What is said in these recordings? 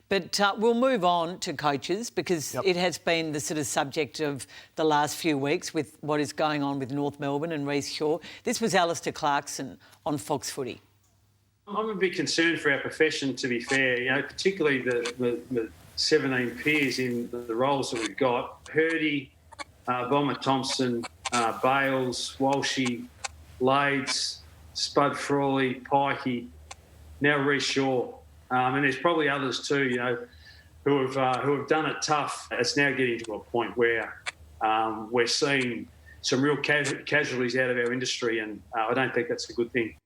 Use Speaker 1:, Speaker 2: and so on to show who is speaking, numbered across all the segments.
Speaker 1: But we'll move on to coaches because it has been the sort of subject of the last few weeks with what is going on with North Melbourne and Reece Shaw. This was Alistair Clarkson on Fox Footy.
Speaker 2: I'm a bit concerned for our profession, to be fair, particularly the 17 peers in the roles that we've got. Hurdy, Bomber Thompson, Bales, Walshy, Lades, Spud Frawley, Pikey, now Reece Shaw. And there's probably others too, who have done it tough. It's now getting to a point where we're seeing some real casualties out of our industry, and I don't think that's a good thing.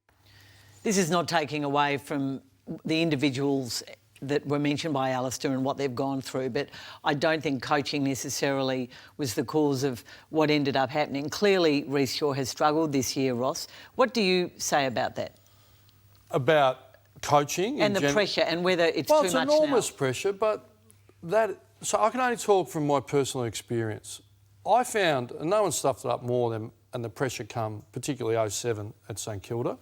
Speaker 1: This is not taking away from the individuals that were mentioned by Alistair and what they've gone through, but I don't think coaching necessarily was the cause of what ended up happening. Clearly, Reece Shaw has struggled this year, Ross. What do you say about that?
Speaker 3: About coaching
Speaker 1: and the pressure, and whether it's too much now?
Speaker 3: Well, it's enormous pressure, but so I can only talk from my personal experience. I found, and no one stuffed it up more than, and the pressure come, particularly 07 at St Kilda.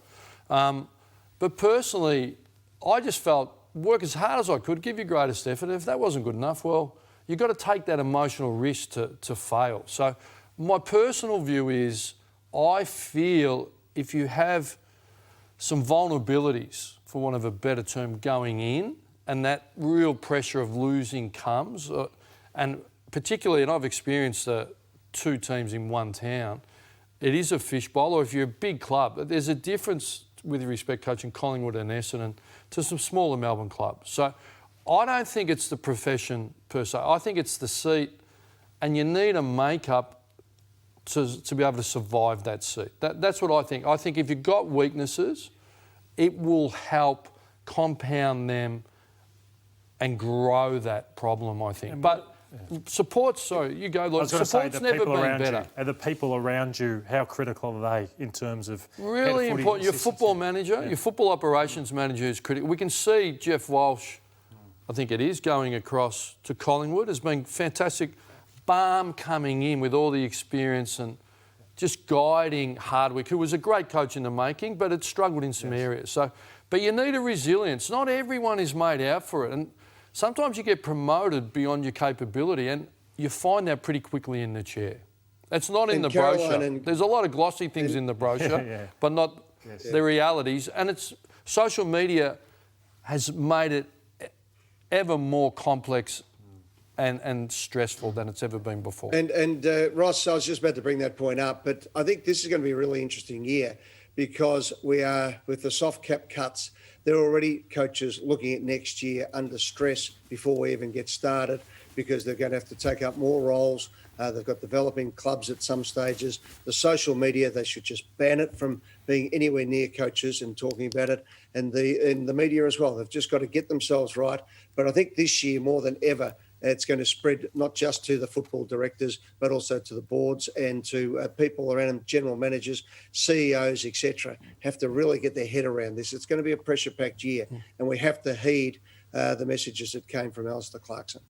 Speaker 3: But personally, I just felt work as hard as I could, give your greatest effort. If that wasn't good enough, well, you've got to take that emotional risk to fail. So my personal view is I feel if you have some vulnerabilities, for want of a better term, going in, and that real pressure of losing comes, and particularly, and I've experienced two teams in one town, it is a fishbowl. Or if you're a big club, there's a difference with respect coaching Collingwood and Essendon to some smaller Melbourne clubs. So I don't think it's the profession per se. I think it's the seat, and you need a make-up to be able to survive that seat. That's what I think. I think if you've got weaknesses, it will help compound them and grow that problem, I think. But support, sorry, you go, Lord. Support's never been better.
Speaker 4: Are the people around you, how critical are they in terms of...
Speaker 3: Really important. Your football manager, your football operations manager is critical. We can see Jeff Walsh, I think it is, going across to Collingwood has been fantastic. Balm coming in with all the experience and just guiding Hardwick, who was a great coach in the making, but had struggled in some areas. So, but you need a resilience. Not everyone is made out for it. And sometimes you get promoted beyond your capability, and you find that pretty quickly in the chair. It's not in the brochure. There's a lot of glossy things in the brochure, but not the realities. And it's social media has made it ever more complex and stressful than it's ever been before.
Speaker 5: And Ross, I was just about to bring that point up, but I think this is going to be a really interesting year because we are, with the soft cap cuts, there are already coaches looking at next year under stress before we even get started because they're going to have to take up more roles. They've got developing clubs at some stages. The social media, they should just ban it from being anywhere near coaches and talking about it. And the media as well. They've just got to get themselves right. But I think this year, more than ever, it's going to spread not just to the football directors, but also to the boards and to people around them, general managers, CEOs, etc. Have to really get their head around this. It's going to be a pressure-packed year, and we have to heed the messages that came from Alistair Clarkson.